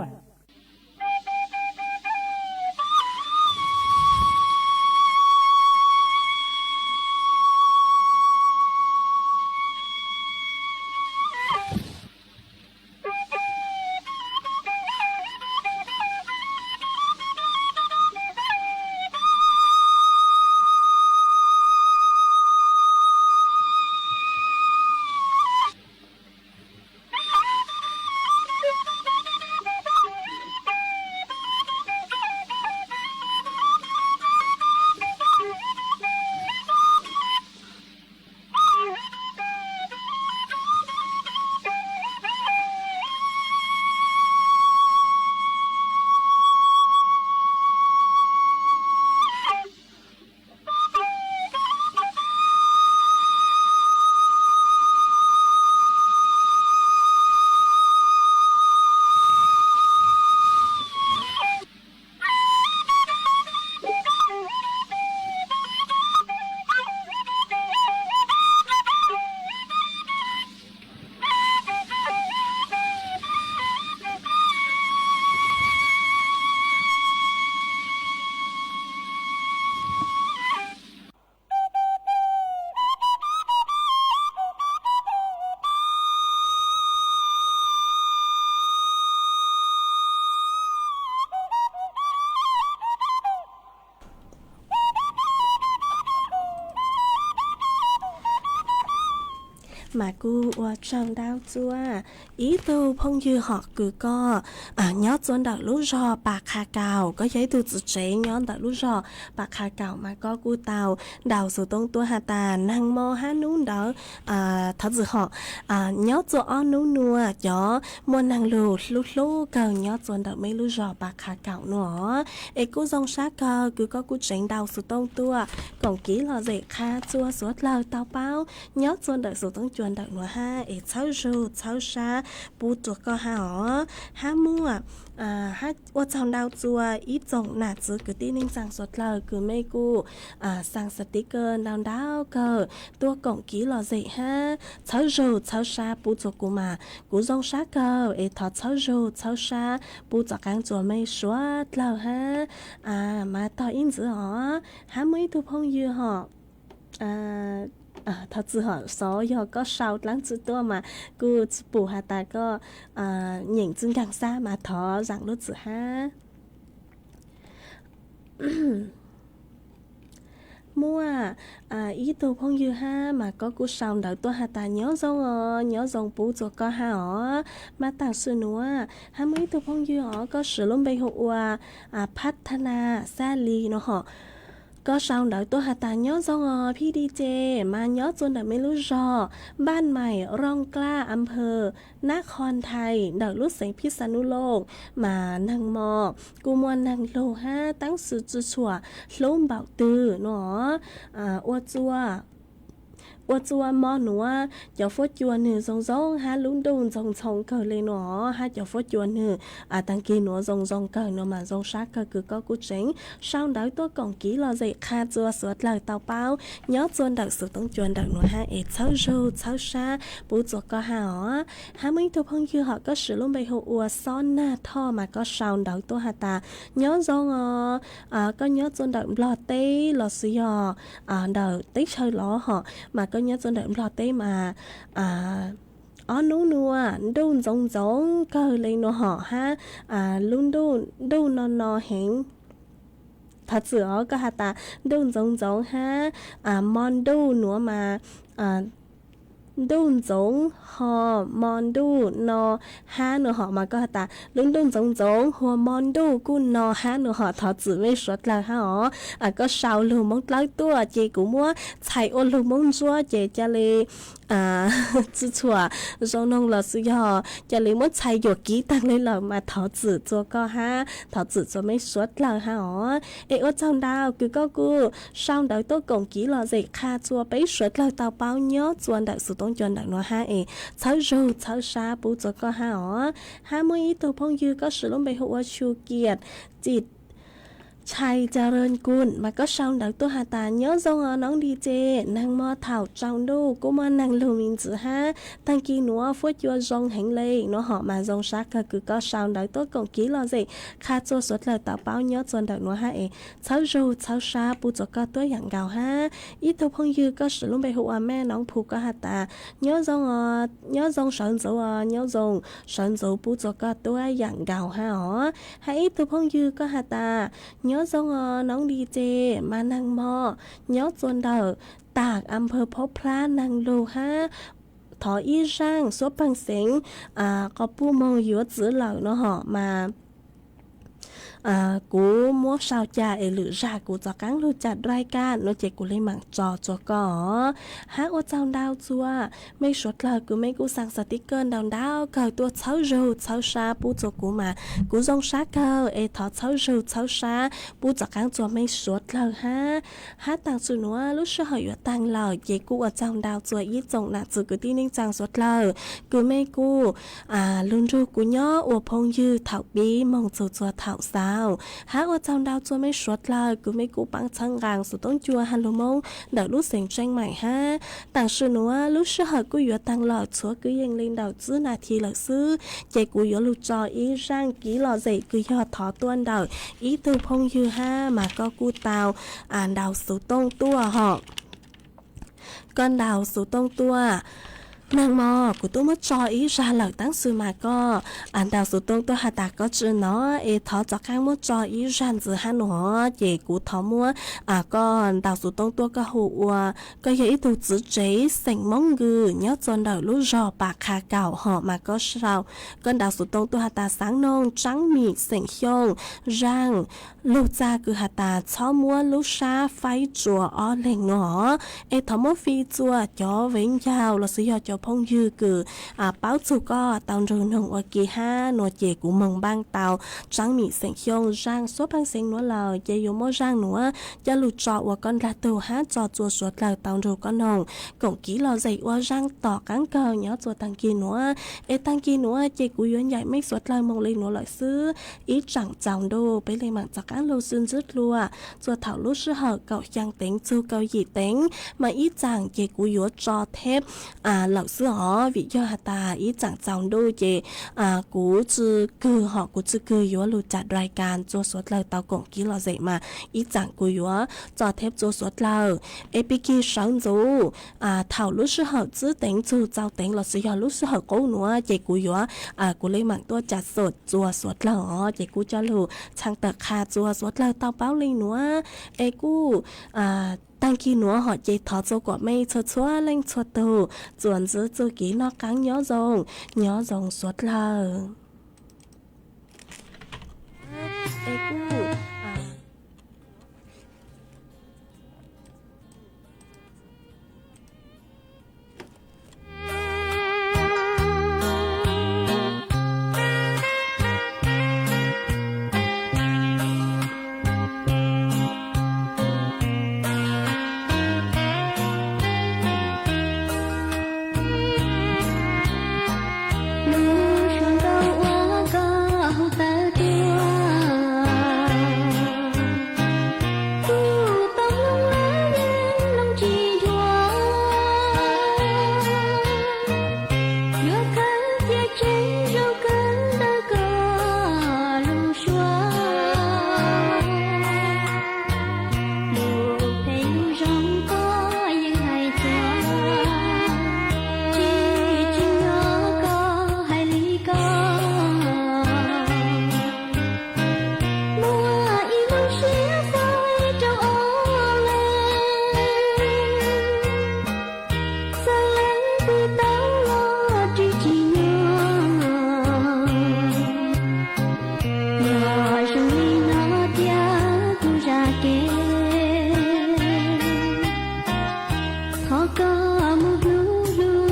mà cô trong đau chua ý tu phong dư họ cứ có nhớ chuẩn đặt lú rò bạc hà cào có giấy tu tự chế nhớ đặt lú rò bạc hà cào mà có cô tàu đào sự tông tua hà tà năng mò há nún đó thật sự họ nhớ cho on nú nua cho muốn năng lù lú cờ nhớ chuẩn đặt mấy lú rò bạc hà cào nữa ấy cô dòng sát cờ cứ có cô tránh đào sự tông tua còn kỹ là dễ kha chua suốt lời tao bao nhớ chuẩn đặt sự tông chuẩn đặt nữa ha ấy cháu ru cháu sa bu chuột co ha mua ha ô trong đào chua ít trồng nạt chứ cứ tin ninh sang suốt lời cứ mấy cô sang sticker đào cờ tua cổng kỹ là dễ ha cháu ru cháu sa bu chuột của mà cú dòng sát cờ ấy thọ cháu ru cháu sa bu chuột căng chuột mấy suốt lời ha mà tao in chữ họ ha mấy thu phong dư họ thật sự họ số giờ có sau lắng chữ to mà cứ bù hà ta có nhìn chân càng xa mà thọ rằng lúc chữ ha mua ý tu phong dư ha mà có cú sau đợi tôi hà ta nhớ dòng bù cho có ha họ mà tặng sư nữa ha mấy tu phong dư họ có sự luôn bây hộ phát thana xa ly nó họ có sao đợi tôi hà ta nhớ dòngพี่ดีเจมาnhớจนแต่ไม่รู้รอบ้านใหม่ร่องกล้าอำเภอนครไทยเดิรู้เสียงพิษณุโลกมานังมอกูมวนนังโลห้าตั้งสื่อจุชัวล้มเบาตือเนาะอวดจัวมอหนูจะฟดจวนหนึ่งซงฮะลุ้นดูนซงเกิดเลยเนาะฮะจะฟดจวนหนึ่งตั้งกี่หนูซงเกิดเนาะมาซงชักคือก็กูเจ๋งsau đó tôi còn kỹ lo dậy kha chua suốt lời tao bao nhớ chuồn đặc sự tông chuồn đặc nữa ha ế cháu râu cháu sa bố chuột có ha mấy thu phong dư họ có sự luôn bày hộ ua son na tho mà có sau đó tôi hà ta nhớ dòng có nhớ chuồn đặc lò tê lò xì đầu tích chơi lò họ mà có nhớ chuồn đặc lò tê mà nú nua đun giống cơ lên nó họ ha luôn đun nó hẹn thật sự có hà ta đun giống ha mon đu nữa mà đun giống họ mon đu nó ha nữa họ mà có hà ta đun giống họ mon đu cu nó ha nữa họ thật sự mới xuất là ha họ có sao luôn mong lấy tua chị cũng mua chạy ô luôn mong chúa chị cha lê 自错说弄了是要จะเลยมดใช้อยู่กี่ตังเลยเหรอมาถอจืดตัวก็ฮะถอจืดตัวไม่สวดเลยฮะอ๋อเออเจ้าดาวคือก็กูช่างเดาตัวกงกี่หล่อสิค่าตัวไปสวดเลยเตาเป้าเนาะจวนดักสุดต้องจวนดักเนาะฮะเอเช้ารูเช้าชาปูตัวก็ฮะอ๋อฮะมื่อตัวพงยืก็สือลงไปหัวชูเกียรติจิตชัยเจริญกุลมาก็ช่างดักตัวหาตาเนาะจงน้องดีเจนางมอเถ่าจังดูกูมานางลูมินจือฮะตั้งกี่หนัวฟวดยัวจงแห่งเลยเนาะหอมาจงซักก็คือก็ช่างดักตัวกงกี่หล่อสิค่าตัวสดเลยต่อเป้าเนาะจวนดักเนาะฮะเอเช้ารูเช้าชาปูจก็ตัวอย่างเก่าฮะอีตัวพงยืก็สือลงไปหัวแม่น้องผูก็หาตาเนาะจงสอนจูเนาะจงสอนจูปูจก็ตัวอย่างเก่าฮะอ๋อให้อีตัวพงยืก็หาตาเนาะจงน้องดีเจมานังมอเนาะจวนเดอตากอำเภอพบพระนางโลฮะถออีร่างสวบังเสียงก็ปูมองอยู่จื้อเหล่าเนาะหอมากูมัวชาวจ่าหรือรากูจะกั้งรู้จัดรายการโนเจกูเลยหมั่งจอก่อหากว่าเจ้าดาวจัวไม่สดเลยกูไม่กูสั่งสติกเกอร์ดาวเกิดตัวเช้ารูเช้าชาปูจกูมากูจงชาเกิดถอเช้ารูเช้าชาปูจะกั้งจัวไม่สดเลยฮะต่างสุนัวรู้สึกหอยตังเลยเจกูว่าเจ้าดาวจัวยี่จงหนักจือกูที่นิ่งจังสดเลยกูไม่กูลุนรูกูย่ออวพงยืเถาบีมองจัวเถาสาวหากว่าเจ้าดาวจัวไม่สดเลยกูไม่กูปังช่างกลางสุดต้องจัวฮัลโหลมงเดี๋ยวรู้เสียงแจ้งใหม่ฮะต่างสุนัวรู้สึกหอยกูอยู่ตังหล่อชัวกูยังเล่นดาวซื้อนาทีหลักซื้อเจกูอยู่ลูกจออีร่างกี่หล่อใจกูยอดถอตัวดาวอีตัวพงยืห้ามาก็กูเตาดาวสุดต้องตัวหอกก้อนดาวสุดต้องตัวนางมอกูตู้มาจออีราหลักตั้งซื้อมาก็ดาวสุดตรงตัวหาตาก็จื้อเนาะทอจากข้างมัวจออีรันจื้อฮันหนอเจกูทอมัวก็ดาวสุดตรงตัวก็หัวก็ยังอีตัวจื้อเจสิงมงกือเนาะจนดาวลู่รอปากคาเก่าหอมาก็เราก็ดาวสุดตรงตัวหาตาสังนงจังมีเสียงยงร่างลูกจ้าคือหาตาชอมัวลูกชาไฟจัวอ้อเล่งหนอทอมัวฟีจัวจ่อเว้งยาวเราซื้อยอจ่อพงยืคือเป้าจูก็ตอนรุ่นหงอกีห้าหนวดเจกูเมืองบางเตาจังมีเสียงยงร่างสวบังเสียงหนัวเราเจอยู่มั่วร่างหนัวจะหลุดจอว่าก้อนละตัวห้าจอจัวสวดเราตอนรุ่นก้อนหงกงกี้เราใจว่าร่างต่อกังเกาเนาะจัวตังกีหนัวตังกีหนัวเจกูย้อนใหญ่ไม่สวดเรามองเลยหนัวลอยซื้ออีจังจังดูไปเลยหมั่งจากการลูซึนซึดลัวจัวเถาลูกซื้อเหาเก่ายังเต็งจูเกาหยีเต็งมาอีจังเจกูยัวจอเทปเหล่าซื้อหอวิยอตาอีจังจังดูเจกูจือคือหอกูจือคือยัวรู้จัดรายการจัวสวดเราเตากงกี้เราใจมาอีจังกูยัวจอเทปจัวสวดเราปีกี้สังจูเถาลูกซื้อเหาจื้อเต็งจูเจ้าเต็งเราซื้อลูกซื้อเหากูหนัวเจกูยัวกูเลยหมั่งตัวจัดสดจัวสวดเราเจกูจะรู้ช่างตะคาจัวสวดเราเตาเป้าเลยหนัวกูตั้งกี่หนัวหอดเจถอดโจกว่าไม่ชัวเล่งชัวตูส่วนซื้อจูกี่นอกกังย้อจงสวดเลยกูขอก็มุกลู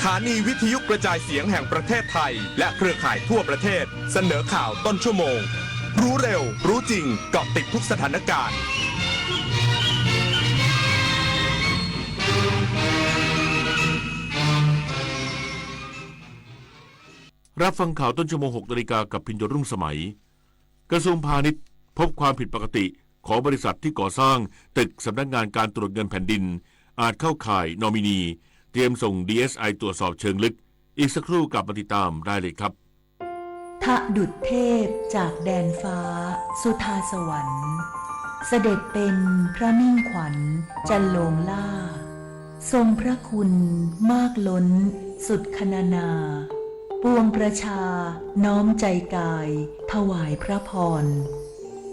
ถานีวิทยุกระจายเสียงแห่งประเทศไทยและเครือข่ายทั่วประเทศเสนอข่าวต้นชั่วโมงรู้เร็วรู้จริงเกาะติดทุกสถานการณ์รับฟังข่าวต้นชั่วโมง 6 นาฬิกากับพิญญรุ่งสมัยกระทรวงพาณิชย์พบความผิดปกติของบริษัทที่ก่อสร้างตึกสำนักงานการตรวจเงินแผ่นดินอาจเข้าข่ายนอมินีเตรียมส่ง DSI ตรวจสอบเชิงลึกอีกสักครู่กลับมาติดตามได้เลยครับทะดุจเทพจากแดนฟ้าสุธาสวรรค์เสด็จเป็นพระมิ่งขวัญจันโลงล่าทรงพระคุณมากล้นสุดคณนาปวงประชาน้อมใจกายถวายพระพร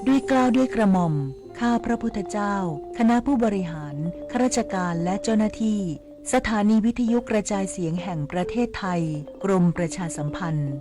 ด้วยเกล้าด้วยกระหม่อมข้าพระพุทธเจ้าคณะผู้บริหารข้าราชการและเจ้าหน้าที่สถานีวิทยุกระจายเสียงแห่งประเทศไทยกรมประชาสัมพันธ์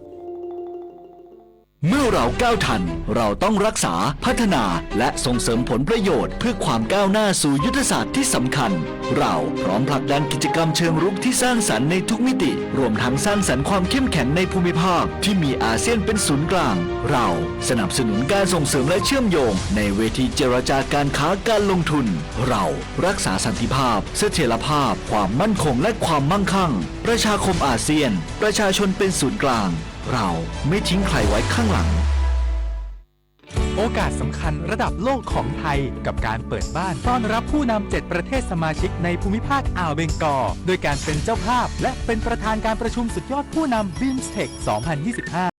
เมื่อเราก้าวทันเราต้องรักษาพัฒนาและส่งเสริมผลประโยชน์เพื่อความก้าวหน้าสู่ยุทธศาสตร์ที่สำคัญเราพร้อมผลักดันกิจกรรมเชิงรุกที่สร้างสรรค์ในทุกมิติรวมทั้งสร้างสรรค์ความเข้มแข็งในภูมิภาคที่มีอาเซียนเป็นศูนย์กลางเราสนับสนุนการส่งเสริมและเชื่อมโยงในเวทีเจรจาการค้าการลงทุนเรารักษาสันติภาพเสถียรภาพความมั่นคงและความมั่งคั่งประชาคมอาเซียนประชาชนเป็นศูนย์กลางเราไม่ทิ้งใครไว้ข้างหลังโอกาสสำคัญระดับโลกของไทยกับการเปิดบ้านต้อนรับผู้นำ7ประเทศสมาชิกในภูมิภาคอ่าวเบงกอลโดยการเป็นเจ้าภาพและเป็นประธานการประชุมสุดยอดผู้นำ BIMSTEC 2025